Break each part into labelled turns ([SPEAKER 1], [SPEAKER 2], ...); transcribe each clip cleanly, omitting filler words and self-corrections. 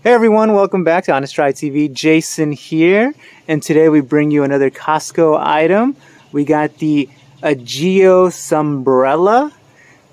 [SPEAKER 1] Hey everyone, welcome back to Honest Try TV. Jason here, and today we bring you another Costco item. We got the Agio Sunbrella,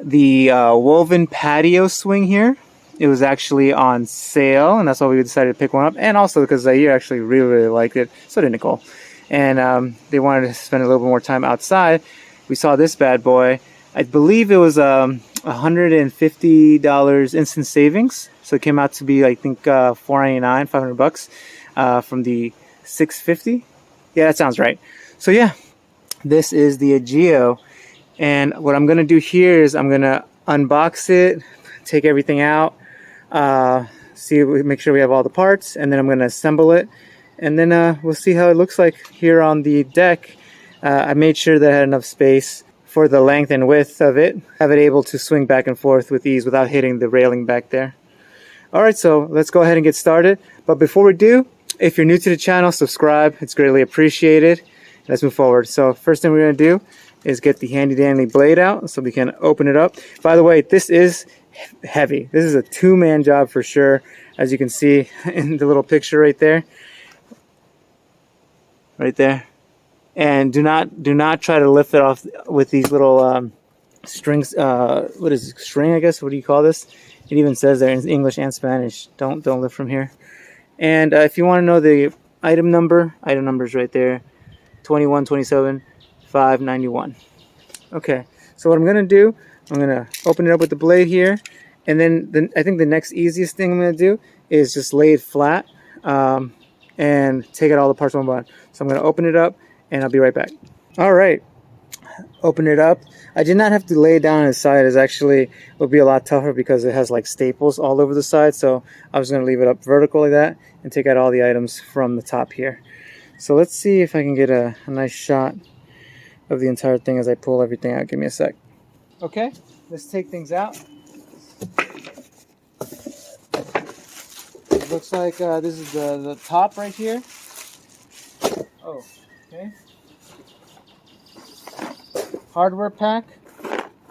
[SPEAKER 1] the woven patio swing here. It was actually on sale, and that's why we decided to pick one up. And also because Zaire actually really liked it, so did Nicole. And they wanted to spend a little bit more time outside. We saw this bad boy. I believe it was $150 instant savings. So it came out to be, I think, $499, $500 from the $650. Yeah, that sounds right. So yeah, this is the Agio. And what I'm going to do here is I'm going to unbox it, take everything out, make sure we have all the parts, and then I'm going to assemble it. And then we'll see how it looks like here on the deck. I made sure that I had enough space for the length and width of it. Have it able to swing back and forth with ease without hitting the railing back there. Alright, so let's go ahead and get started. But before we do, if you're new to the channel, subscribe. It's greatly appreciated. Let's move forward. So first thing we're going to do is get the handy dandy blade out so we can open it up. By the way, this is heavy. This is a two-man job for sure, as you can see in the little picture right there. Right there. And do not try to lift it off with these little strings. What is it? String, I guess? What do you call this? It even says there in English and Spanish, don't lift from here. And if you want to know the item number is right there, 2127 591. Okay, so what I'm going to do, I'm going to open it up with the blade here. And then I think the next easiest thing I'm going to do is just lay it flat and take out all the parts one by one. So I'm going to open it up and I'll be right back. All right. Open it up. I did not have to lay it down on the side. It actually will be a lot tougher because it has like staples all over the side. So I was going to leave it up vertical like that and take out all the items from the top here. So let's see if I can get a nice shot of the entire thing as I pull everything out. Give me a sec. Okay, let's take things out. It looks like this is the top right here. Oh, okay. Hardware pack.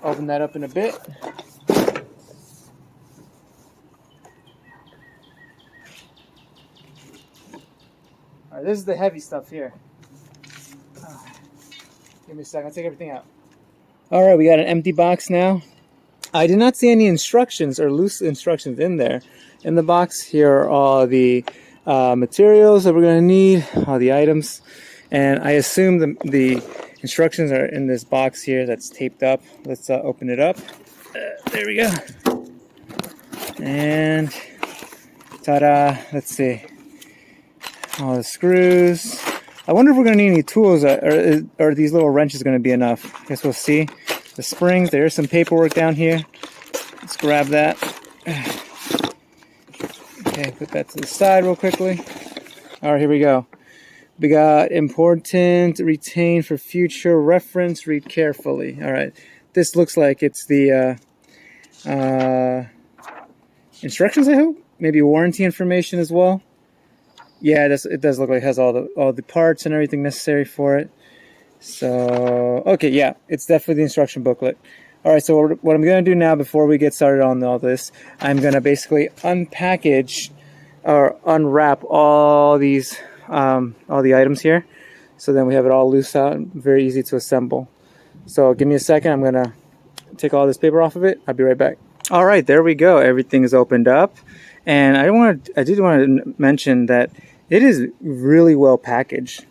[SPEAKER 1] Open that up in a bit. Alright, this is the heavy stuff here. Give me a second, I'll take everything out. Alright, we got an empty box now. I did not see any instructions or loose instructions in there. In the box here are all the materials that we're going to need, all the items. And I assume the instructions are in this box here that's taped up. Let's open it up. There we go. And ta-da! Let's see. All the screws. I wonder if we're going to need any tools, or these little wrenches going to be enough. I guess we'll see. The springs. There's some paperwork down here. Let's grab that. Okay, put that to the side real quickly. All right, here we go. We got important, retain for future reference, read carefully. All right, this looks like it's the instructions, I hope. Maybe warranty information as well. Yeah, it does look like it has all the parts and everything necessary for it. So, okay, yeah, it's definitely the instruction booklet. All right, so what I'm going to do now before we get started on all this, I'm going to basically unpackage or unwrap all the items here, so then we have it all loose out, very easy to assemble. So give me a second, I'm gonna take all this paper off of it. I'll be right back. All right, there we go. Everything is opened up, and I did want to mention that it is really well packaged.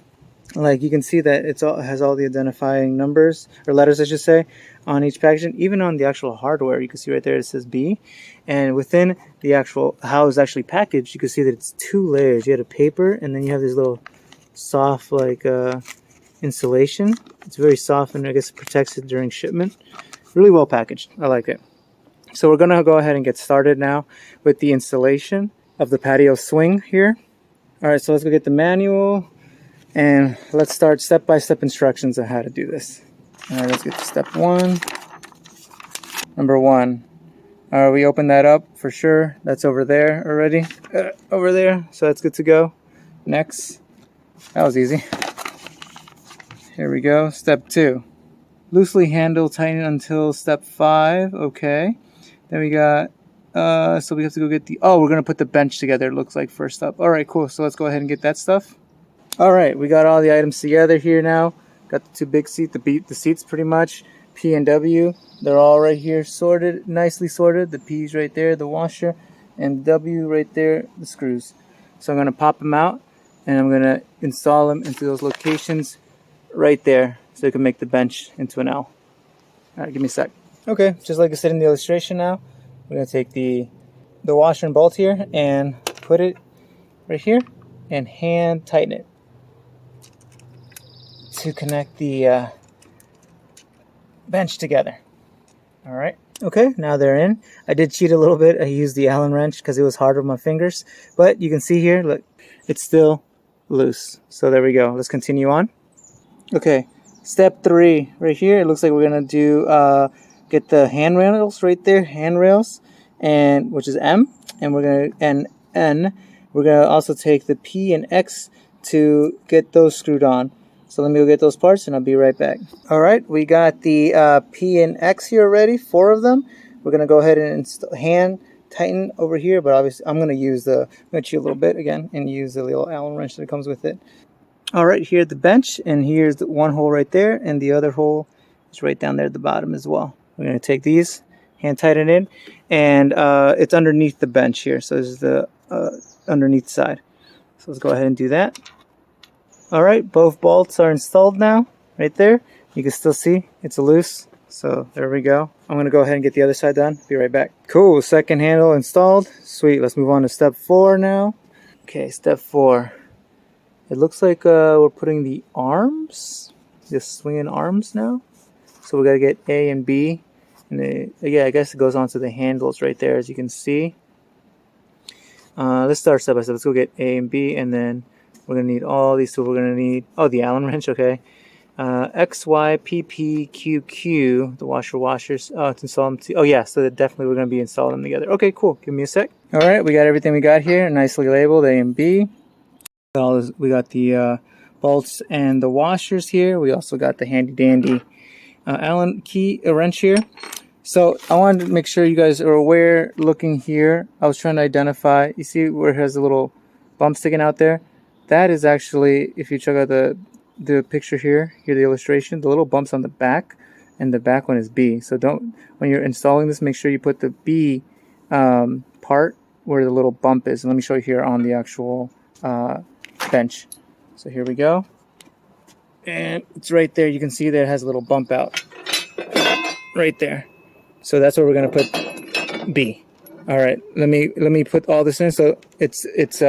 [SPEAKER 1] Like you can see that it has all the identifying numbers or letters, I should say, on each packaging. Even on the actual hardware, you can see right there it says B. And within the actual how it's actually packaged, you can see that it's 2 layers. You have a paper, and then you have this little soft like insulation. It's very soft, and I guess it protects it during shipment. Really well packaged. I like it. So we're gonna go ahead and get started now with the installation of the patio swing here. All right, so let's go get the manual. And let's start step-by-step instructions on how to do this. All right, let's get to step 1. Number 1. All right, we open that up for sure. That's over there already. Over there, so that's good to go. Next. That was easy. Here we go. Step 2. Loosely handle, tighten until step 5. Okay. Then we got So we have to go get the, oh, we're gonna put the bench together, it looks like, first up. All right, cool. So let's go ahead and get that stuff. All right, we got all the items together here now. Got the two big seats, the seats pretty much. P and W, they're all right here, sorted, nicely sorted. The P's right there, the washer, and W right there, the screws. So I'm gonna pop them out, and I'm gonna install them into those locations right there, so you can make the bench into an L. All right, give me a sec. Okay, just like I said in the illustration now, we're gonna take the washer and bolt here and put it right here and hand tighten it to connect the bench together. All right. Okay, now they're in. I did cheat a little bit. I used the Allen wrench because it was hard with my fingers, but you can see here, look, it's still loose. So there we go. Let's continue on. Okay, step 3 right here. It looks like we're gonna do get the handrails right there, handrails, and which is M, and we're gonna and N. We're gonna also take the P and X to get those screwed on. So let me go get those parts and I'll be right back. All right, we got the P and X here already, 4 of them. We're gonna go ahead and hand tighten over here, but obviously I'm gonna cheat a little bit again and use the little Allen wrench that comes with it. All right, here's the bench, and here's the one hole right there, and the other hole is right down there at the bottom as well. We're gonna take these, hand tighten in, and it's underneath the bench here. So this is the underneath side. So let's go ahead and do that. All right, both bolts are installed now, right there. You can still see it's loose. So there we go. I'm gonna go ahead and get the other side done. Be right back. Cool, second handle installed. Sweet, let's move on to step 4 now. Okay, step 4. It looks like we're putting the arms, the swinging arms now. So we gotta get A and B. And yeah, I guess it goes onto the handles right there, as you can see. Let's start step by step. Let's go get A and B, and then we're going to need all these tools. We're going to need, oh, the Allen wrench, okay. X, Y, P, P, Q, Q, the washers. To install them. Oh, yeah, so that definitely we're going to be installing them together. Okay, cool. Give me a sec. All right, we got everything we got here, nicely labeled, A and B. We got the bolts and the washers here. We also got the handy-dandy Allen key wrench here. So I wanted to make sure you guys are aware, looking here, I was trying to identify, you see where it has a little bump sticking out there? That is actually, if you check out the picture here, the illustration, the little bumps on the back, and the back one is B. So when you're installing this, make sure you put the B part where the little bump is. And let me show you here on the actual bench. So here we go. And it's right there. You can see that it has a little bump out right there. So that's where we're going to put B. All right, let me put all this in. So it's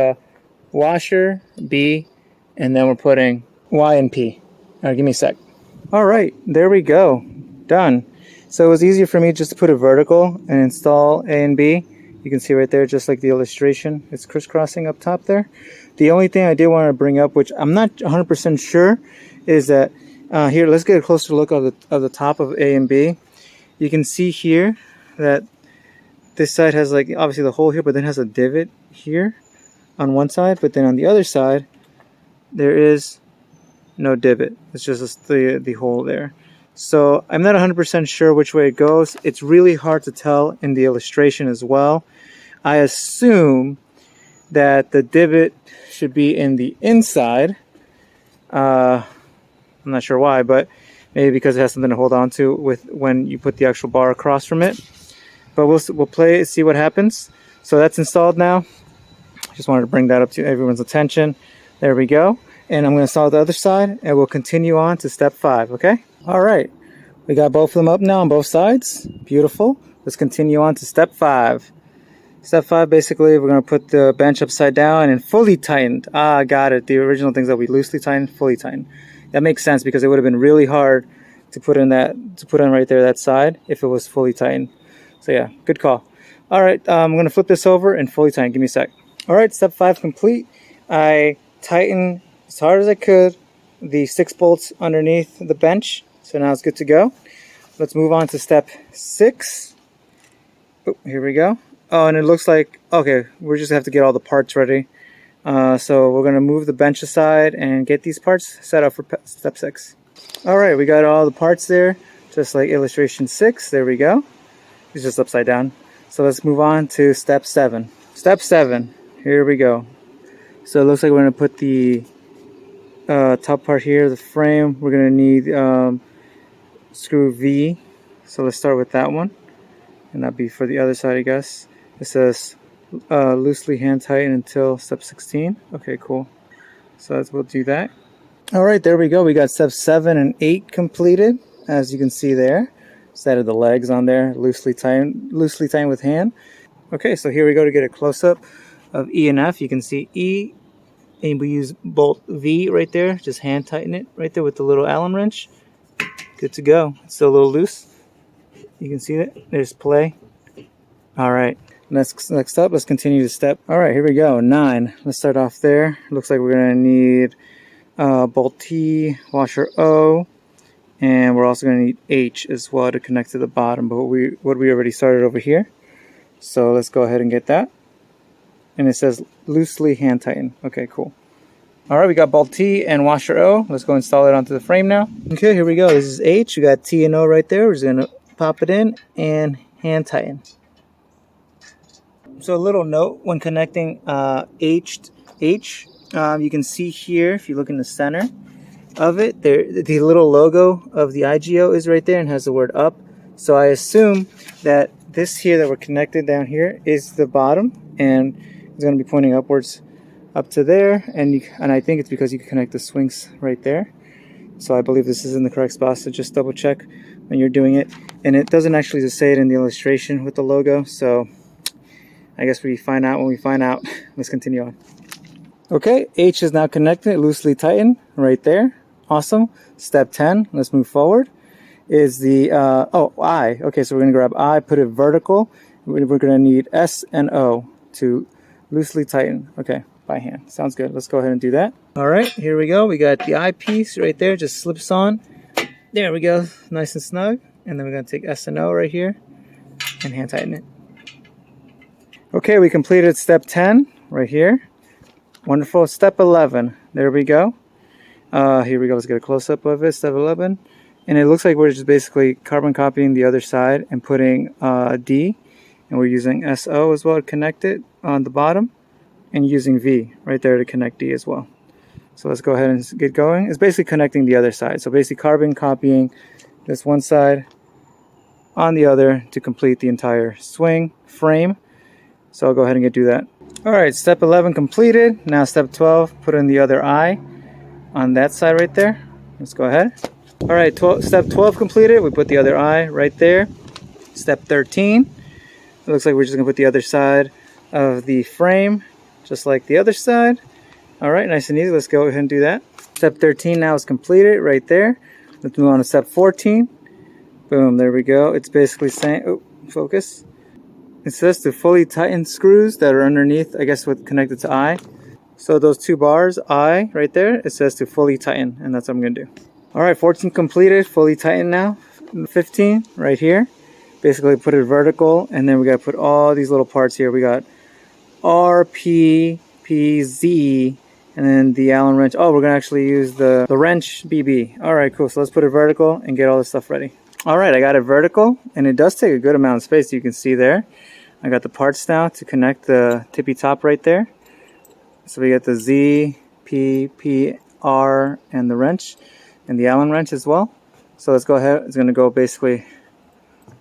[SPEAKER 1] washer, B, and then we're putting Y and P. All right, give me a sec. All right, there we go. Done. So it was easier for me just to put a vertical and install A and B. You can see right there, just like the illustration, it's crisscrossing up top there. The only thing I did want to bring up, which I'm not 100% sure, is that here, let's get a closer look of the top of A and B. You can see here that this side has, like, obviously the hole here, but then has a divot here on one side, but then on the other side there is no divot. It's just the hole there. So I'm not 100% sure which way it goes. It's really hard to tell in the illustration as well. I assume that the divot should be in the inside. I'm not sure why, but maybe because it has something to hold on to with when you put the actual bar across from it. But we'll play it, see what happens. So that's installed now. Just wanted to bring that up to everyone's attention. There we go. And I'm going to install the other side, and we'll continue on to step 5, okay? All right. We got both of them up now on both sides. Beautiful. Let's continue on to step 5. Step 5, basically, we're going to put the bench upside down and fully tightened. Ah, got it. The original things that we loosely tightened, fully tightened. That makes sense because it would have been really hard to put in right there that side if it was fully tightened. So yeah, good call. All right, I'm going to flip this over and fully tighten. Give me a sec. All right, step 5 complete. I tightened as hard as I could the 6 bolts underneath the bench. So now it's good to go. Let's move on to step 6. Oh, here we go. Oh, and it looks like, okay, we're just have to get all the parts ready. So we're going to move the bench aside and get these parts set up for step 6. All right, we got all the parts there, just like illustration 6. There we go. It's just upside down. So let's move on to step 7. Step 7, here we go. So it looks like we're going to put the top part here, the frame. We're going to need screw V. So let's start with that one. And that'll be for the other side, I guess. It says loosely hand tighten until step 16. Okay, cool. So we'll do that. All right, there we go. We got steps 7 and 8 completed, as you can see there. Set of the legs on there, loosely tightened with hand. Okay, so here we go to get a close-up of E and F. You can see E, and we use bolt V right there. Just hand tighten it right there with the little Allen wrench. Good to go. It's still a little loose. You can see that. There's play. All right. Next up, let's continue to step. All right, here we go. 9. Let's start off there. Looks like we're gonna need bolt T, washer O, and we're also gonna need H as well to connect to the bottom. But what we already started over here. So let's go ahead and get that. And it says loosely hand tighten. Okay, cool. All right, we got bolt T and washer O. Let's go install it onto the frame now. Okay, here we go. This is H. We got T and O right there. We're just gonna pop it in and hand tighten. So a little note when connecting H, you can see here, if you look in the center of it, the little logo of the Agio is right there and has the word up. So I assume that this here that we're connected down here is the bottom, and it's going to be pointing upwards up to there, and I think it's because you can connect the swings right there. So I believe this is in the correct spot, so just double check when you're doing it. And it doesn't actually just say it in the illustration with the logo, so I guess we find out when we find out. Let's continue on. Okay, H is now connected, loosely tightened right there. Awesome. Step 10, let's move forward, is the, I. Okay, so we're going to grab I, put it vertical. We're going to need S and O to loosely tighten. Okay, by hand. Sounds good. Let's go ahead and do that. All right, here we go. We got the I piece right there, just slips on. There we go, nice and snug. And then we're going to take S and O right here and hand tighten it. Okay, we completed step 10 right here. Wonderful. Step 11. There we go. Here we go. Let's get a close-up of it. Step 11. And it looks like we're just basically carbon copying the other side and putting D. And we're using SO as well to connect it on the bottom. And using V right there to connect D as well. So let's go ahead and get going. It's basically connecting the other side. So basically carbon copying this one side on the other to complete the entire swing frame. So I'll go ahead and do that. All right, step 11 completed. Now step 12, put in the other eye on that side right there. Let's go ahead. All right, step 12 completed. We put the other eye right there. Step 13, it looks like we're just gonna put the other side of the frame, just like the other side. All right, nice and easy. Let's go ahead and do that. Step 13 now is completed right there. Let's move on to step 14. Boom, there we go. It's basically saying, oh, focus. It says to fully tighten screws that are underneath, I guess, with connected to I. So those two bars, I, right there, it says to fully tighten, and that's what I'm going to do. All right, 14 completed, fully tightened now. 15 right here. Basically put it vertical, and then we got to put all these little parts here. We got R, P, P, Z, and then the Allen wrench. Oh, we're going to actually use the wrench BB. All right, cool. So let's put it vertical and get all this stuff ready. All right, I got it vertical, and it does take a good amount of space, you can see there. I got the parts now to connect the tippy top right there. So we got the Z, P, P, R, and the wrench, and the Allen wrench as well. So let's go ahead. It's going to go basically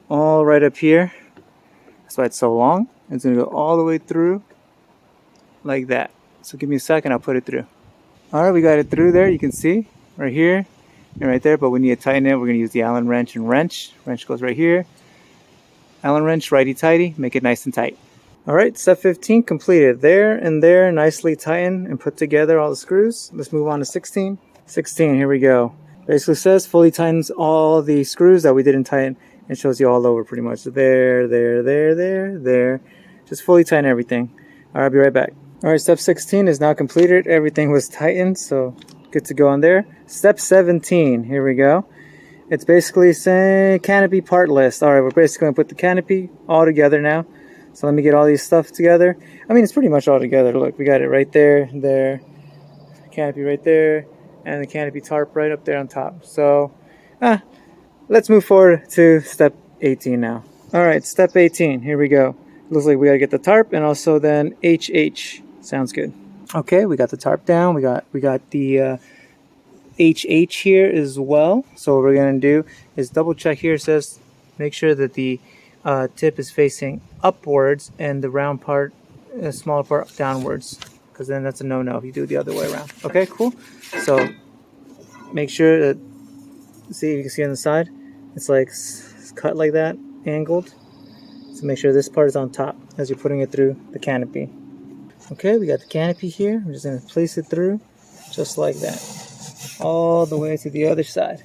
[SPEAKER 1] all right up here. That's why it's so long. It's going to go all the way through like that. So give me a second, I'll put it through. All right, we got it through there. You can see right here and right there, but we need to tighten it. We're going to use the Allen wrench and wrench. Wrench goes right here. Allen wrench, righty-tighty, make it nice and tight. All right, step 15 completed. There and there, nicely tightened and put together all the screws. Let's move on to 16. 16, here we go. Basically says fully tightens all the screws that we didn't tighten. It shows you all over pretty much. There, there, there, there, there. Just fully tighten everything. All right, I'll be right back. All right, step 16 is now completed. Everything was tightened, so good to go on there. Step 17, here we go. It's basically saying canopy part list. All right, we're basically going to put the canopy all together now. So let me get all these stuff together. I mean, it's pretty much all together. Look, we got it right there, there, canopy right there, and the canopy tarp right up there on top. So, let's move forward to step 18 now. All right, step 18, here we go. Looks like we gotta get the tarp and also then HH. Sounds good. Okay, we got the tarp down. We got the HH here as well. So what we're gonna do is double check here. It says make sure that the tip is facing upwards and the round part, the smaller part, downwards, because then that's a no-no if you do it the other way around. Okay, cool. So make sure that, see, you can see on the side, it's like cut like that, angled. So make sure this part is on top as you're putting it through the canopy. Okay, we got the canopy here. We're just going to place it through just like that, all the way to the other side.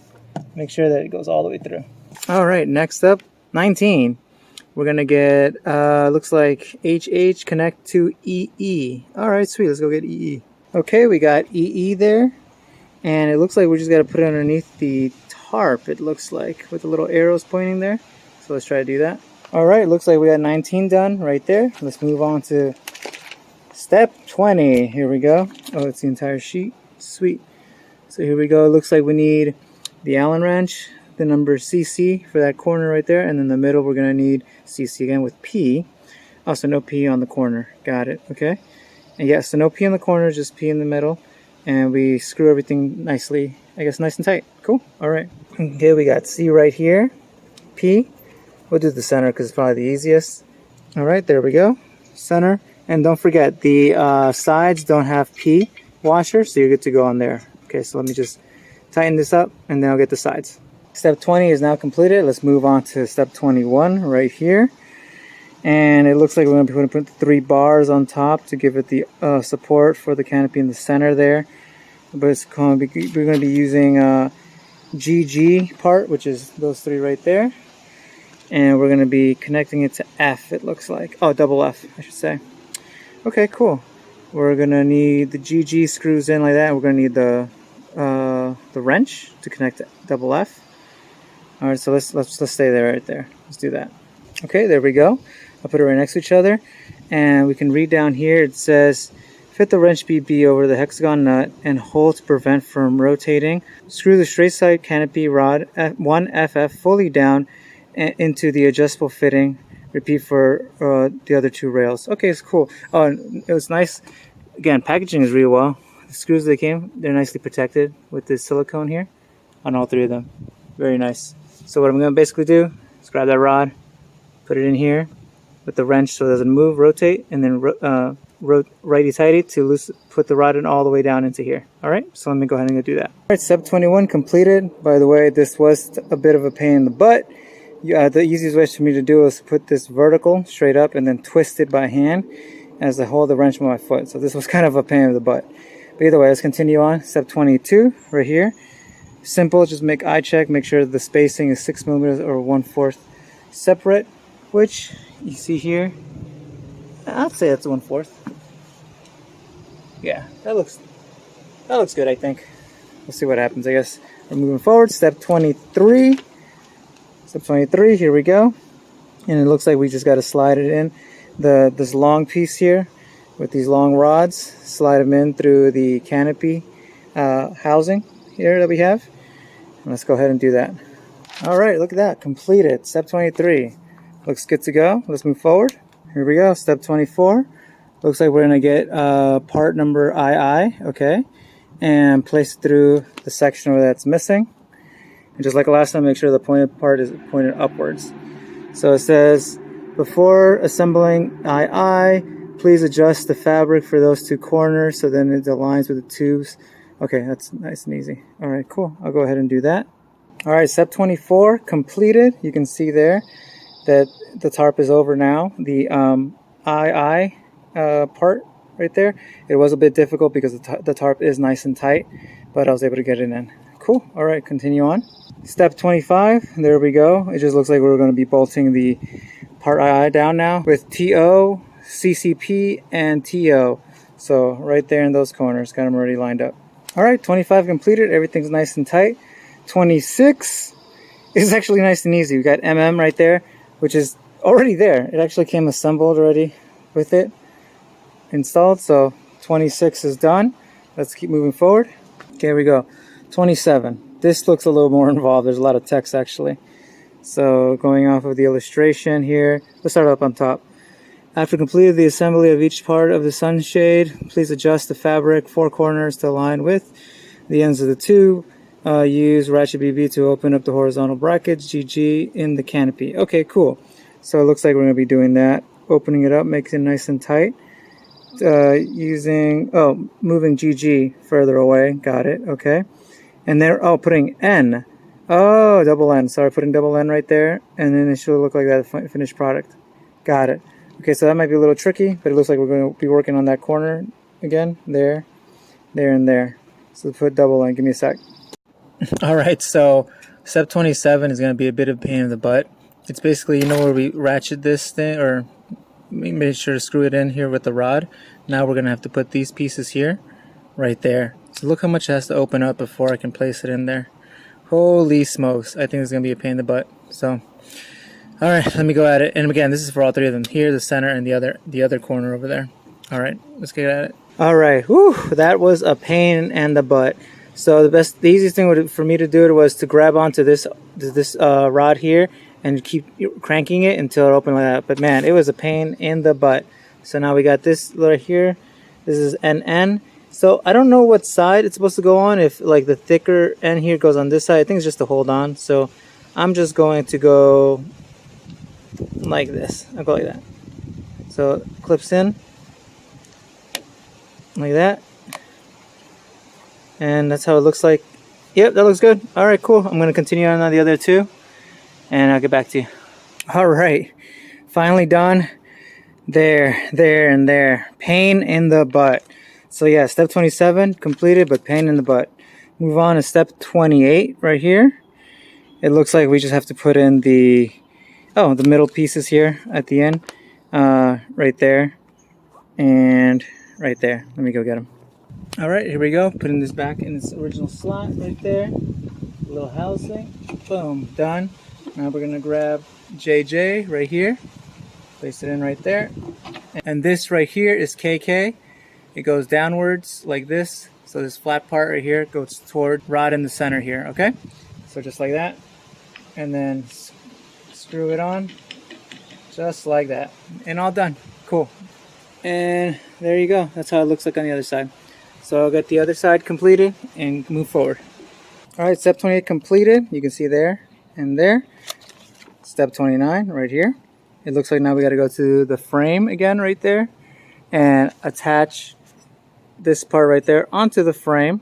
[SPEAKER 1] Make sure that it goes all the way through. All right, next up, 19. We're going to get, looks like HH connect to EE. All right, sweet. Let's go get EE. Okay, we got EE there. And it looks like we just got to put it underneath the tarp, it looks like, with the little arrows pointing there. So let's try to do that. All right, looks like we got 19 done right there. Let's move on to step 20. Here we go. Oh, it's the entire sheet. Sweet. So here we go. It looks like we need the Allen wrench, the number CC for that corner right there, and in the middle we're going to need CC again with P. Also no P on the corner. Got it. Okay. And yeah, so no P in the corner, just P in the middle. And we screw everything nicely, I guess, nice and tight. Cool. All right. Okay, we got C right here. P. We'll do the center because it's probably the easiest. All right, there we go. Center. And don't forget, the sides don't have P washer, so you're good to go on there. Okay, so let me just tighten this up, and then I'll get the sides. Step 20 is now completed. Let's move on to step 21 right here. And it looks like we're going to put 3 bars on top to give it the support for the canopy in the center there. But it's going to be, we're going to be using GG part, which is those 3 right there. And we're going to be connecting it to F, it looks like. Oh, double F, I should say. Okay, cool. We're going to need the GG screws in like that. We're going to need the wrench to connect to double F. All right, so let's stay there right there. Let's do that. Okay, there we go. I'll put it right next to each other. And we can read down here, it says, fit the wrench BB over the hexagon nut and hold to prevent from rotating. Screw the straight side canopy rod 1FF fully down into the adjustable fitting. Repeat for the other 2 rails. Okay, it's cool. Oh, and it was nice. Again, packaging is really well. The screws that came, they're nicely protected with this silicone here on all 3 of them. Very nice. So what I'm going to basically do is grab that rod, put it in here with the wrench so it doesn't move, rotate, and then righty-tighty to put the rod in all the way down into here. All right, so let me go ahead and go do that. All right, step 21 completed. By the way, this was a bit of a pain in the butt. The easiest way for me to do is put this vertical straight up and then twist it by hand as I hold the wrench with my foot. So this was kind of a pain in the butt. But either way, let's continue on. Step 22 right here. Simple, just make eye check, make sure the spacing is 6 millimeters or 1/4 separate, which you see here. I'd say that's 1/4. Yeah, that looks good, I think. We'll see what happens. I guess we're moving forward. Step 23. Step 23, here we go. And it looks like we just got to slide it in. This long piece here with these long rods, slide them in through the canopy housing here that we have. And let's go ahead and do that. All right, look at that, completed. Step 23. Looks good to go. Let's move forward. Here we go, step 24. Looks like we're gonna get part number II, okay? And place it through the section where that's missing. And just like last time, make sure the pointed part is pointed upwards. So it says, before assembling II, please adjust the fabric for those 2 corners so then it aligns with the tubes. Okay, that's nice and easy. All right, cool. I'll go ahead and do that. All right, step 24 completed. You can see there that the tarp is over now. The II part right there, it was a bit difficult because the tarp is nice and tight, but I was able to get it in. Cool. All right, continue on. Step 25, there we go. It just looks like we're going to be bolting the part II down now with TO, CCP, and TO. So right there in those corners, got them already lined up. All right, 25 completed. Everything's nice and tight. 26 is actually nice and easy. We got MM right there, which is already there. It actually came assembled already with it installed. So 26 is done. Let's keep moving forward. Okay, here we go. 27. This looks a little more involved. There's a lot of text actually. So going off of the illustration here, let's start up on top. After completing the assembly of each part of the sunshade, please adjust the fabric 4 corners to align with the ends of the tube. Use ratchet BB to open up the horizontal brackets, GG, in the canopy. Okay, cool. So it looks like we're going to be doing that. Opening it up, making it nice and tight. Moving GG further away. Got it. Okay. And there, putting N. Oh, double N. Sorry, putting double N right there. And then it should look like that finished product. Got it. Okay, so that might be a little tricky, but it looks like we're going to be working on that corner again. There, there, and there. So put double N. Give me a sec. Alright, so step 27 is going to be a bit of a pain in the butt. It's basically, where we ratchet this thing, or make sure to screw it in here with the rod. Now we're going to have to put these pieces here, right there. So look how much it has to open up before I can place it in there. Holy smokes, I think it's going to be a pain in the butt. So, alright, let me go at it. And again, this is for all 3 of them. Here, the center, and the other corner over there. Alright, let's get at it. Alright, whew, that was a pain in the butt. So the easiest thing for me to do it was to grab onto this rod here and keep cranking it until it opened like that. But man, it was a pain in the butt. So now we got this right here. This is NN. So I don't know what side it's supposed to go on. If like the thicker end here goes on this side, I think it's just to hold on. So I'm just going to go like this. I'll go like that. So it clips in like that. And that's how it looks like. Yep, that looks good. All right, cool. I'm going to continue on the other 2. And I'll get back to you. All right. Finally done. There, there, and there. Pain in the butt. So yeah, step 27 completed, but pain in the butt. Move on to step 28 right here. It looks like we just have to put in the middle pieces here at the end. Right there. And right there. Let me go get them. Alright, here we go. Putting this back in its original slot right there. A little housing. Boom. Done. Now we're going to grab JJ right here. Place it in right there. And this right here is KK. It goes downwards like this. So this flat part right here goes toward rod in the center here. Okay? So just like that. And then screw it on. Just like that. And all done. Cool. And there you go. That's how it looks like on the other side. So I'll get the other side completed and move forward. Alright, step 28 completed. You can see there and there. Step 29 right here. It looks like now we got to go to the frame again right there and attach this part right there onto the frame.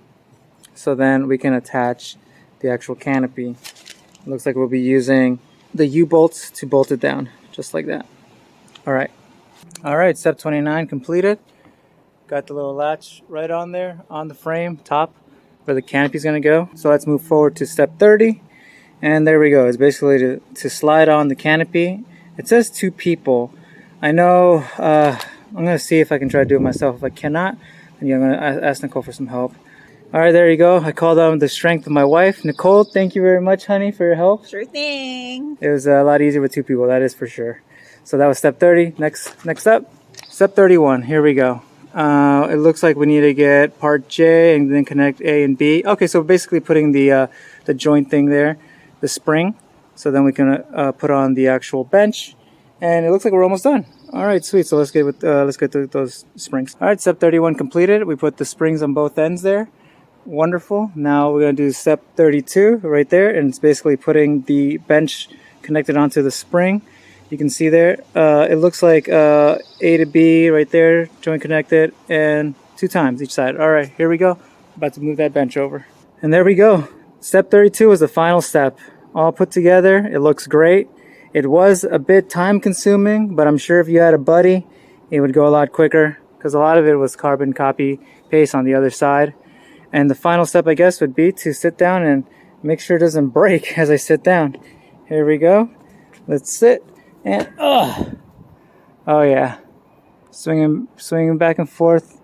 [SPEAKER 1] So then we can attach the actual canopy. It looks like we'll be using the U-bolts to bolt it down, just like that. Alright. Alright, step 29 completed. Got the little latch right on there on the frame top where the canopy is going to go. So let's move forward to step 30. And there we go. It's basically to slide on the canopy. It says 2 people. I know I'm going to see if I can try to do it myself. If I cannot, then I'm going to ask Nicole for some help. All right, there you go. I called on the strength of my wife. Nicole, thank you very much, honey, for your help.
[SPEAKER 2] Sure thing.
[SPEAKER 1] It was a lot easier with 2 people, that is for sure. So that was step 30. Next up, step 31. Here we go. It looks like we need to get part J and then connect A and B. Okay, so basically putting the joint thing there, the spring, so then we can put on the actual bench, and it looks like we're almost done. All right, sweet. So let's get to those springs. All right, step 31 completed. We put the springs on both ends there. Wonderful. Now we're gonna do step 32 right there, and it's basically putting the bench connected onto the spring. You can see there, it looks like A to B right there, joint connected, and 2 times each side. All right, here we go. About to move that bench over. And there we go. Step 32 is the final step. All put together, it looks great. It was a bit time consuming, but I'm sure if you had a buddy, it would go a lot quicker because a lot of it was carbon copy paste on the other side. And the final step, I guess, would be to sit down and make sure it doesn't break as I sit down. Here we go. Let's sit. And oh yeah, swinging back and forth,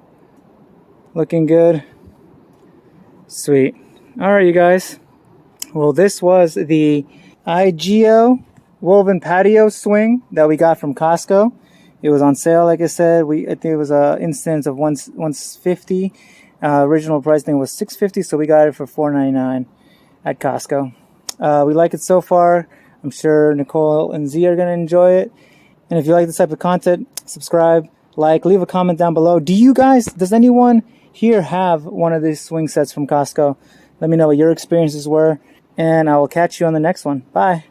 [SPEAKER 1] looking good. Sweet. All right, you guys. Well, this was the Agio woven patio swing that we got from Costco. It was on sale, like I said. I think it was an instance of $150. Original price thing was $650, so we got it for $4.99 at Costco. We like it so far. I'm sure Nicole and Z are going to enjoy it. And if you like this type of content, subscribe, like, leave a comment down below. Does anyone here have one of these swing sets from Costco? Let me know what your experiences were, and I will catch you on the next one. Bye.